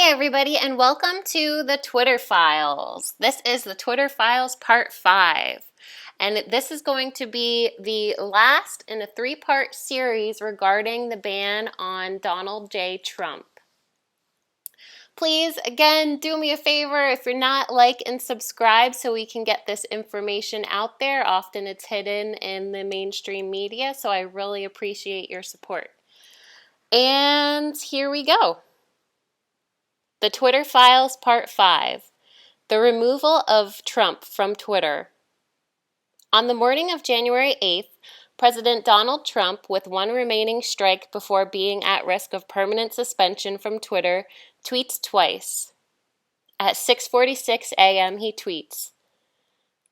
Hi everybody and welcome to the Twitter Files. This is the Twitter Files Part 5. And this is going to be the last in a three-part series regarding the ban on Donald J. Trump. Please, again, do me a favor. If you're not, like and subscribe so we can get this information out there. Often it's hidden in the mainstream media, so I really appreciate your support. And here we go. The Twitter Files Part 5. The removal of Trump from Twitter. On the morning of January 8th, President Donald Trump, with one remaining strike before being at risk of permanent suspension from Twitter, tweets twice. At 6:46 a.m. he tweets,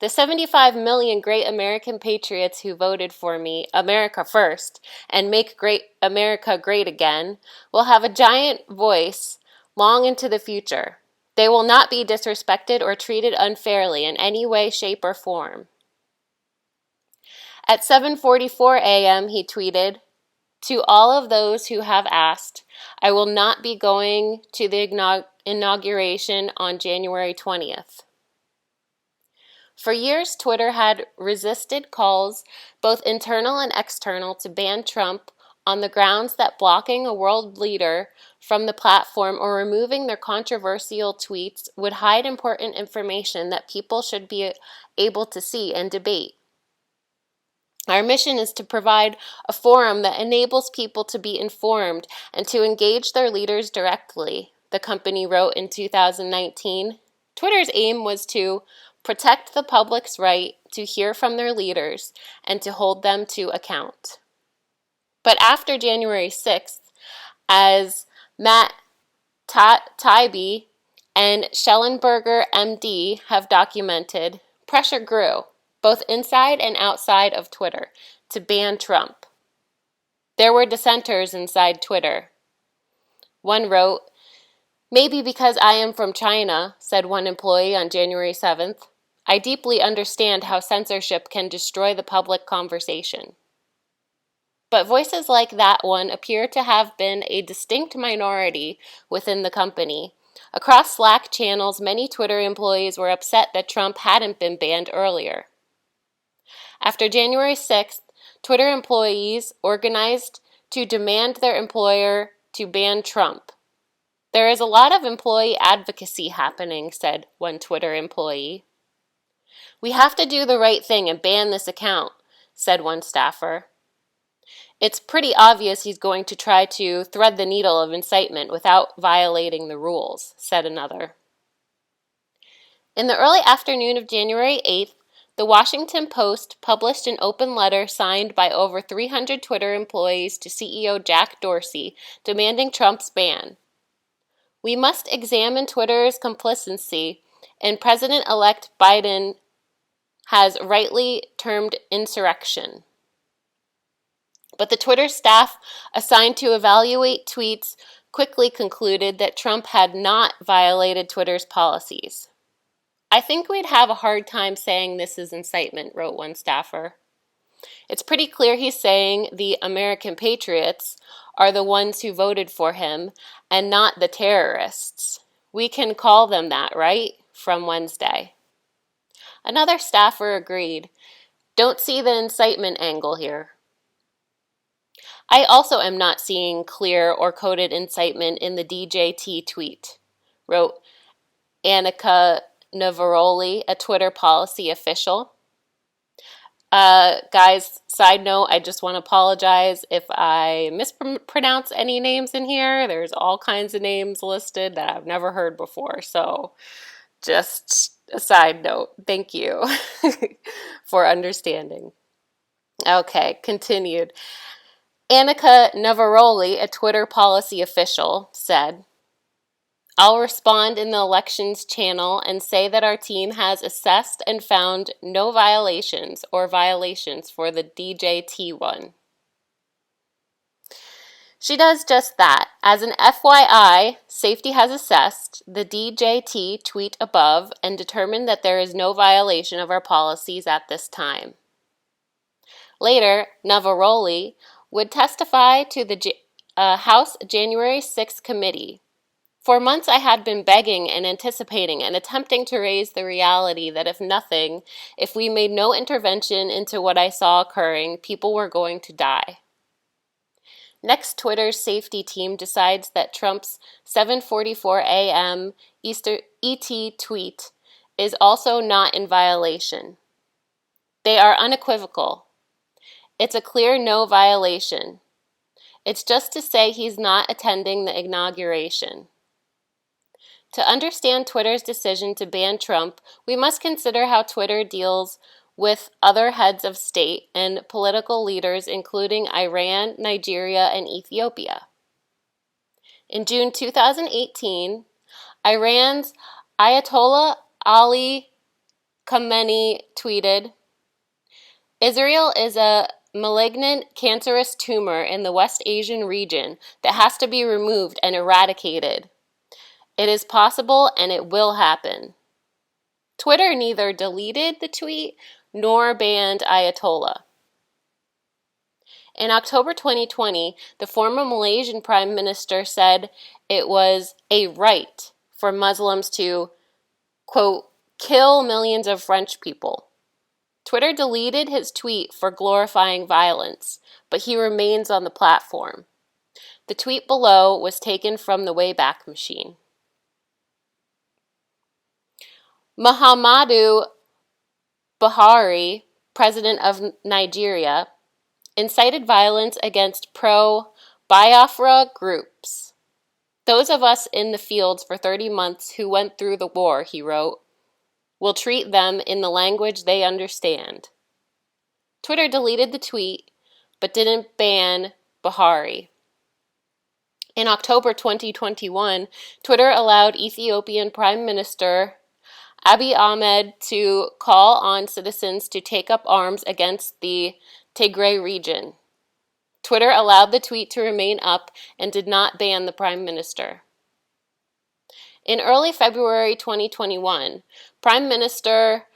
"The 75 million great American patriots who voted for me, America first, and make great America great again, will have a giant voice long into the future. They will not be disrespected or treated unfairly in any way, shape, or form." At 7:44 a.m. he tweeted, "To all of those who have asked, I will not be going to the inauguration on January 20th. For years, Twitter had resisted calls, both internal and external, to ban Trump on the grounds that blocking a world leader from the platform or removing their controversial tweets would hide important information that people should be able to see and debate. Our mission is to provide a forum that enables people to be informed and to engage their leaders directly," the company wrote in 2019. Twitter's aim was to protect the public's right to hear from their leaders and to hold them to account. But after January 6th, as Matt Taibbi and Schellenberger, MD, have documented, pressure grew, both inside and outside of Twitter, to ban Trump. There were dissenters inside Twitter. One wrote, "Maybe because I am from China," said one employee on January 7th. "I deeply understand how censorship can destroy the public conversation." But voices like that one appear to have been a distinct minority within the company. Across Slack channels, many Twitter employees were upset that Trump hadn't been banned earlier. After January 6th, Twitter employees organized to demand their employer to ban Trump. "There is a lot of employee advocacy happening," said one Twitter employee. "We have to do the right thing and ban this account," said one staffer. "It's pretty obvious he's going to try to thread the needle of incitement without violating the rules," said another. In the early afternoon of January 8th, the Washington Post published an open letter signed by over 300 Twitter employees to CEO Jack Dorsey demanding Trump's ban. "We must examine Twitter's complicity in President-elect Biden has rightly termed insurrection." But the Twitter staff assigned to evaluate tweets quickly concluded that Trump had not violated Twitter's policies. "I think we'd have a hard time saying this is incitement," wrote one staffer. "It's pretty clear he's saying the American patriots are the ones who voted for him and not the terrorists. We can call them that, right?" from Wednesday. Another staffer agreed. "Don't see the incitement angle here." "I also am not seeing clear or coded incitement in the DJT tweet," wrote Annika Navaroli, a Twitter policy official. Guys, side note, I just want to apologize if I mispronounce any names in here. There's all kinds of names listed that I've never heard before, so just a side note. Thank you for understanding. Okay, continued. Annika Navaroli, a Twitter policy official, said, "I'll respond in the elections channel and say that our team has assessed and found no violations or violations for the DJT one." She does just that. As an FYI, safety has assessed the DJT tweet above and determined that there is no violation of our policies at this time. Later, Navaroli would testify to the House January 6th committee. For months I had been begging and anticipating and attempting to raise the reality that if we made no intervention into what I saw occurring, people were going to die. Next, Twitter's safety team decides that Trump's 7:44 a.m. ET tweet is also not in violation. They are unequivocal. It's a clear no violation. It's just to say he's not attending the inauguration. To understand Twitter's decision to ban Trump, we must consider how Twitter deals with other heads of state and political leaders, including Iran, Nigeria, and Ethiopia. In June 2018, Iran's Ayatollah Ali Khamenei tweeted, "Israel is a malignant, cancerous tumor in the West Asian region that has to be removed and eradicated. It is possible and it will happen." Twitter neither deleted the tweet nor banned Ayatollah. In October 2020, the former Malaysian Prime Minister said it was a right for Muslims to, quote, kill millions of French people. Twitter deleted his tweet for glorifying violence, but he remains on the platform. The tweet below was taken from the Wayback Machine. Muhammadu Buhari, president of Nigeria, incited violence against pro-Biafra groups. "Those of us in the fields for 30 months who went through the war," he wrote, "will treat them in the language they understand." Twitter deleted the tweet, but didn't ban Buhari. In October 2021, Twitter allowed Ethiopian Prime Minister Abiy Ahmed to call on citizens to take up arms against the Tigray region. Twitter allowed the tweet to remain up and did not ban the Prime Minister. In early February 2021, Prime Minister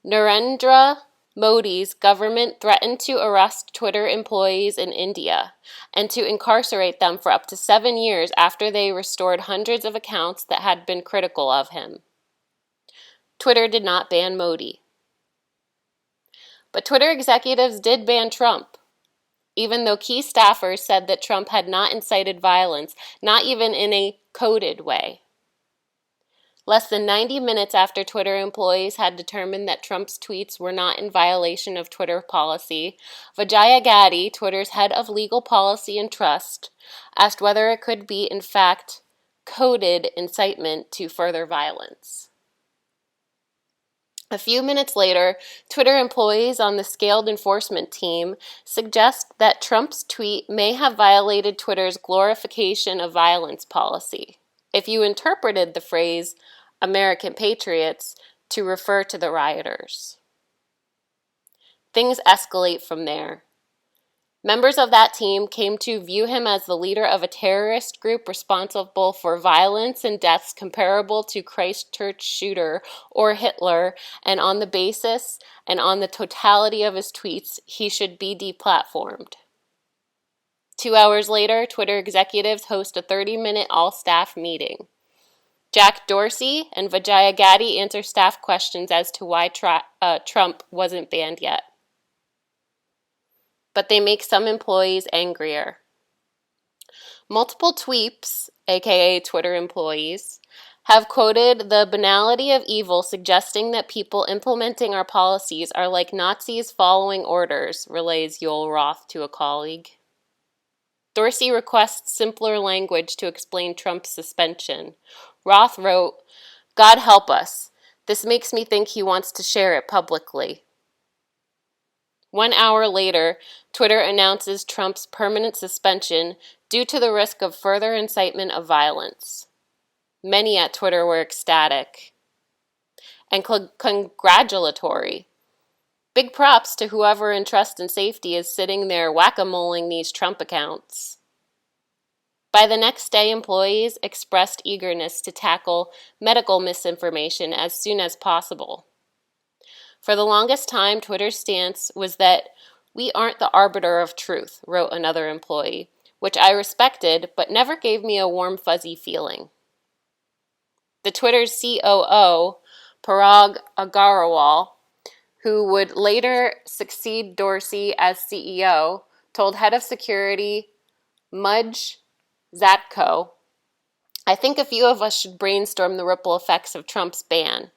Narendra Modi's government threatened to arrest Twitter employees in India and to incarcerate them for up to 7 years after they restored hundreds of accounts that had been critical of him. Twitter did not ban Modi. But Twitter executives did ban Trump, even though key staffers said that Trump had not incited violence, not even in a coded way. Less than 90 minutes after Twitter employees had determined that Trump's tweets were not in violation of Twitter policy, Vijaya Gadde, Twitter's head of legal policy and trust, asked whether it could be, in fact, coded incitement to further violence. A few minutes later, Twitter employees on the scaled enforcement team suggest that Trump's tweet may have violated Twitter's glorification of violence policy, if you interpreted the phrase American patriots to refer to the rioters. Things escalate from there. Members of that team came to view him as the leader of a terrorist group responsible for violence and deaths comparable to Christchurch shooter or Hitler, and on the basis and on the totality of his tweets, he should be deplatformed. 2 hours later, Twitter executives host a 30-minute all-staff meeting. Jack Dorsey and Vijaya Gadde answer staff questions as to why Trump wasn't banned yet. But they make some employees angrier. Multiple tweeps, aka Twitter employees, have quoted the banality of evil, suggesting that people implementing our policies are like Nazis following orders, relays Yoel Roth to a colleague. Dorsey requests simpler language to explain Trump's suspension. Roth wrote, "God help us. This makes me think he wants to share it publicly." 1 hour later, Twitter announces Trump's permanent suspension due to the risk of further incitement of violence. Many at Twitter were ecstatic and congratulatory. Big props to whoever in trust and safety is sitting there whack-a-moling these Trump accounts. By the next day, employees expressed eagerness to tackle medical misinformation as soon as possible. For the longest time, Twitter's stance was that "we aren't the arbiter of truth," wrote another employee, which I respected, but never gave me a warm, fuzzy feeling. The Twitter's COO, Parag Agrawal, who would later succeed Dorsey as CEO, told head of security Mudge Zatko, "I think a few of us should brainstorm the ripple effects of Trump's ban."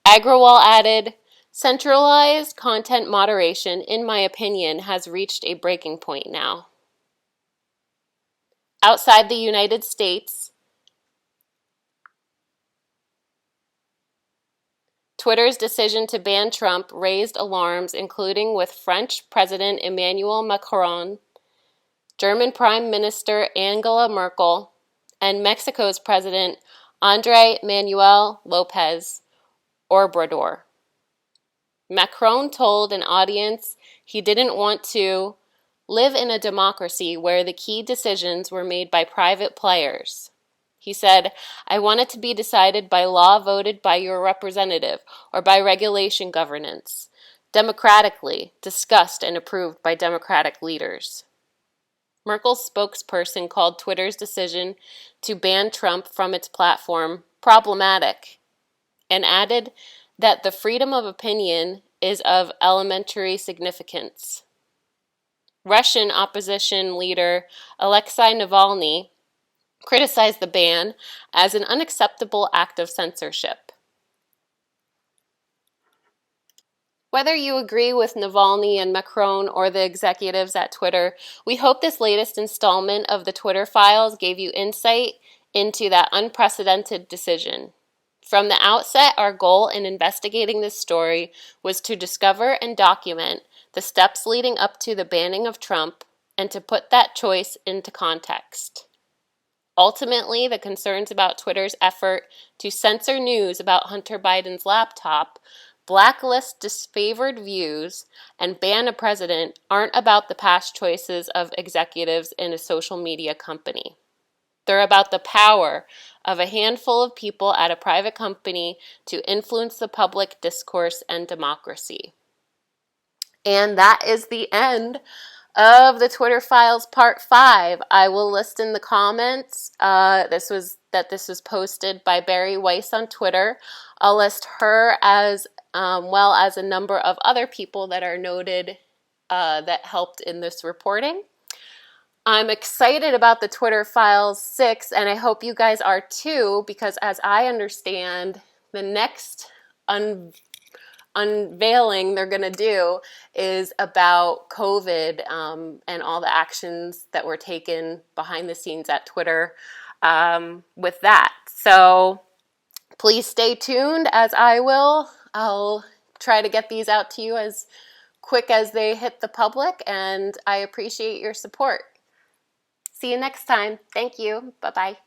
Agrawal added, "Centralized content moderation, in my opinion, has reached a breaking point now." Outside the United States, Twitter's decision to ban Trump raised alarms, including with French President Emmanuel Macron, German Prime Minister Angela Merkel, and Mexico's President Andrés Manuel López Obrador. Macron told an audience he didn't want to live in a democracy where the key decisions were made by private players. He said, "I want it to be decided by law voted by your representative or by regulation governance, democratically discussed and approved by democratic leaders." Merkel's spokesperson called Twitter's decision to ban Trump from its platform problematic and added that the freedom of opinion is of elementary significance. Russian opposition leader Alexei Navalny criticized the ban as an unacceptable act of censorship. Whether you agree with Navalny and Macron or the executives at Twitter, we hope this latest installment of the Twitter Files gave you insight into that unprecedented decision. From the outset, our goal in investigating this story was to discover and document the steps leading up to the banning of Trump and to put that choice into context. Ultimately, the concerns about Twitter's effort to censor news about Hunter Biden's laptop, blacklist disfavored views, and ban a president aren't about the past choices of executives in a social media company. They're about the power of a handful of people at a private company to influence the public discourse and democracy. And that is the end of the Twitter Files Part 5. I will list in the comments this was posted by Bari Weiss on Twitter. I'll list her as well as a number of other people that are noted that helped in this reporting. I'm excited about the Twitter Files 6, and I hope you guys are too, because as I understand, the next unveiling they're going to do is about COVID and all the actions that were taken behind the scenes at Twitter with that. So please stay tuned, as I will. I'll try to get these out to you as quick as they hit the public, and I appreciate your support. See you next time. Thank you. Bye-bye.